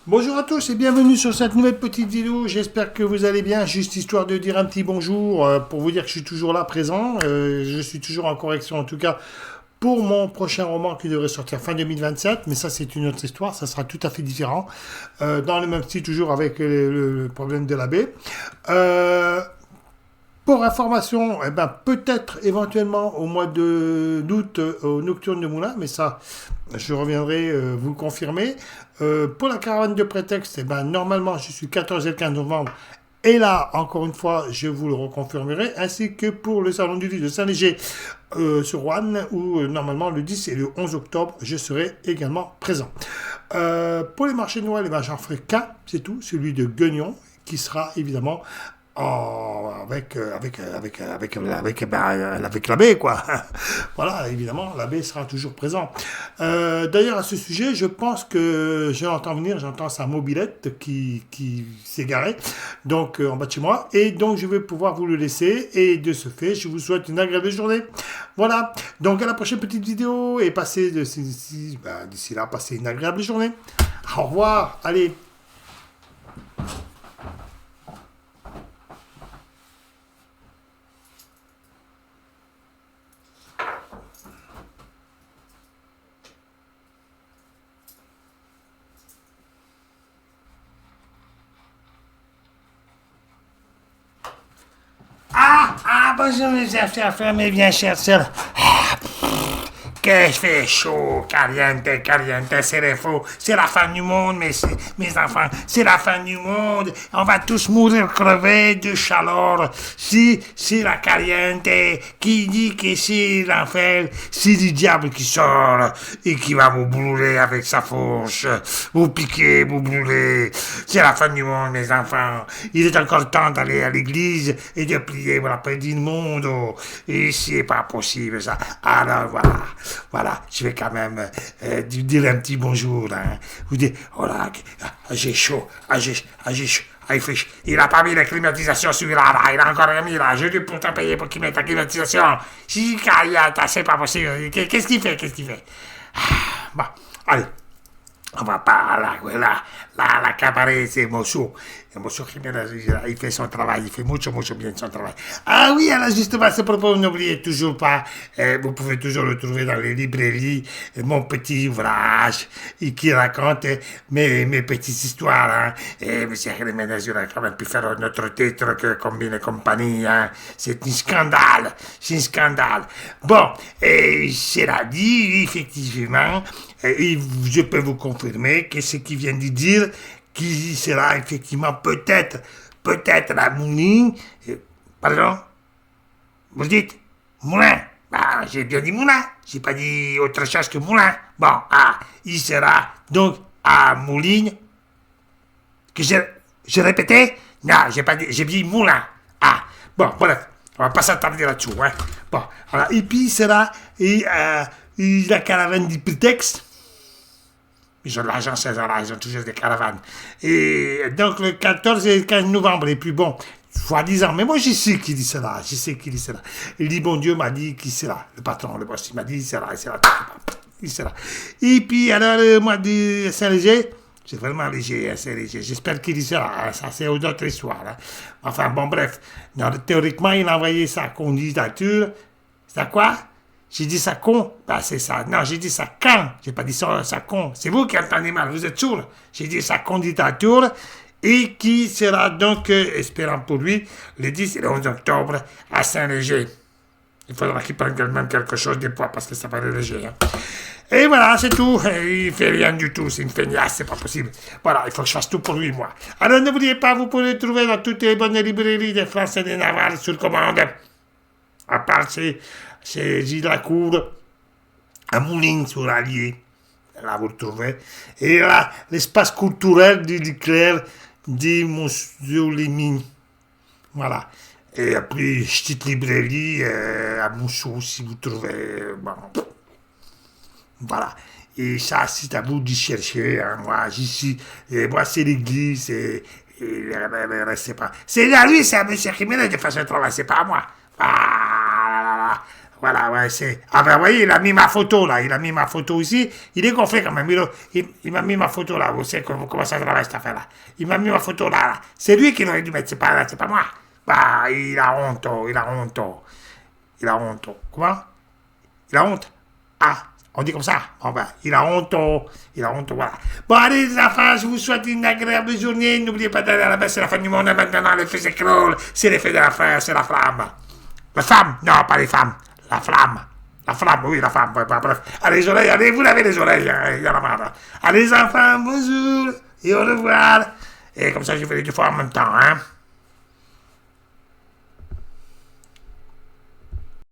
Bonjour à tous et bienvenue sur cette nouvelle petite vidéo. J'espère que vous allez bien. Juste histoire de dire un petit bonjour pour vous dire que je suis toujours là présent. Je suis toujours en correction en tout cas pour mon prochain roman qui devrait sortir fin 2027. Mais ça c'est une autre histoire, ça sera tout à fait différent. Dans le même style toujours avec le problème de l'abbé. Pour information, eh ben, peut-être éventuellement au mois d'août au Nocturne de Moulins, mais ça, je reviendrai vous le confirmer. Pour la caravane de prétexte, eh ben, normalement, je suis 14 et le 15 novembre. Et là, encore une fois, je vous le reconfirmerai, ainsi que pour le Salon du Livre de Saint-Léger sur Roanne, où normalement le 10 et le 11 octobre, je serai également présent. Pour les marchés de Noël, eh ben, j'en ferai qu'un, c'est tout, celui de Guignon, qui sera évidemment avec l'abbé, quoi. Voilà, évidemment, l'abbé sera toujours présent. D'ailleurs, à ce sujet, je pense que je l'entends venir, j'entends sa mobilette qui s'est garée, donc en bas de chez moi, et donc je vais pouvoir vous le laisser, et de ce fait, je vous souhaite une agréable journée. Voilà, donc à la prochaine petite vidéo, et d'ici là, passez une agréable journée. Au revoir, allez. Bonjour mes chers frères, mes bien chers sœurs. Que je fais chaud, caliente, caliente, c'est les faux. C'est la fin du monde, mes enfants. C'est la fin du monde. On va tous mourir crevés de chaleur. Si c'est la caliente qui dit que c'est l'enfer, c'est le diable qui sort et qui va vous brûler avec sa fourche. Vous piquer, vous brûler. C'est la fin du monde, mes enfants. Il est encore temps d'aller à l'église et de prier pour la paix du monde. Et c'est pas possible, ça. Alors voilà, je vais quand même dire un petit bonjour. Hein. Vous dire, oh là, j'ai chaud, j'ai chaud. Il a pas mis la climatisation celui-là, il a encore rien mis là. Je lui ai pourtant payé pour qu'il mette la climatisation. Si, c'est pas possible. Qu'est-ce qu'il fait? Bon, allez. On va pas la cabaret, c'est Mosso. Mosso Jiménez, il fait son travail, il fait mucho bien son travail. Ah oui, alors justement, à ce propos, n'oubliez toujours pas, vous pouvez toujours le trouver dans les librairies, mon petit ouvrage, qui raconte mes petites histoires. Hein. Et M. Jiménez, il a quand même pu faire un autre titre que Combine et compagnie. Hein. C'est un scandale. Bon, et cela dit, effectivement, et je peux vous confirmer que ce qu'il vient de dire, qui sera effectivement peut-être la mouline. Pardon? Vous dites moulin? Bah, j'ai bien dit moulin. J'ai pas dit autre chose que moulin. Bon, il sera donc à Mouline. Que j'ai répété? Non, j'ai pas dit, j'ai dit moulin. Bon, bref. On va pas s'attarder là-dessus, hein. Bon, voilà. Et puis, il sera la caravane du prétexte. Ils ont de l'argent, ces gens-là, ils ont toujours des caravanes. Et donc, le 14 et le 15 novembre, les plus bons, soi-disant. Mais moi, je sais qui dit cela, Il dit, bon Dieu m'a dit qui sera. Le patron, le boss, il m'a dit, il sera. Et puis, alors, le mois de Saint-Léger, c'est vraiment léger, hein, c'est léger. J'espère qu'il y sera. Hein, ça, c'est une autre histoire. Hein. Enfin, bon, bref. Non, théoriquement, il a envoyé sa candidature. C'est quoi? J'ai dit ça con, c'est ça. Non, j'ai dit ça quand. J'ai pas dit ça con. C'est vous qui entendez mal, vous êtes sourds. J'ai dit sa candidature et qui sera donc, espérant pour lui, le 10 et le 11 octobre à Saint-Léger. Il faudra qu'il prenne même quelque chose de poids parce que ça paraît léger. Hein. Et voilà, c'est tout. Il fait rien du tout, c'est une feignasse, c'est pas possible. Voilà, il faut que je fasse tout pour lui, moi. Alors n'oubliez pas, vous pouvez le trouver dans toutes les bonnes librairies de France et de Navarre sur commande. À part c'est Gilles Lacour, à Moulins-sur-Allier. Là, vous le trouvez. Et là, l'espace culturel du Leclerc de Mussolini. Voilà. Et après, petite librairie à Moussou, si vous trouvez. Bon. Voilà. Et ça, c'est à vous d'y chercher. Hein. Moi, j'y moi, c'est l'église. C'est pas. C'est à lui, c'est à M. Jiménez de faire ce travail, c'est pas à moi. Voilà, ouais, c'est... Ah ben, vous voyez, il a mis ma photo, là. Il a mis ma photo ici. Il est gonflé, quand même. Il m'a mis ma photo, là. Vous savez comment ça travaille, cette affaire-là. Il m'a mis ma photo, là. C'est lui qui l'aurait dû mettre. C'est pas moi. Bah, il a honte, oh. Il a honte, oh. Il a honte, oh. Comment? Il a honte? Ah, on dit comme ça. Bon, ben, il a honte, oh. Il a honte, oh, voilà. Bon, allez, les enfants, je vous souhaite une agréable journée. N'oubliez pas d'aller à la messe. C'est la fin du monde. Maintenant, le feu s'écroule. C'est l'effet de la fin. C'est la flamme. La femme? Non, pas les femmes. La flamme. La flamme, oui, la femme. Bref. Allez, les oreilles, allez, vous lavez les oreilles. Il y en a marre. Allez, les enfants, bonjour et au revoir. Et comme ça, je fais les deux fois en même temps, hein.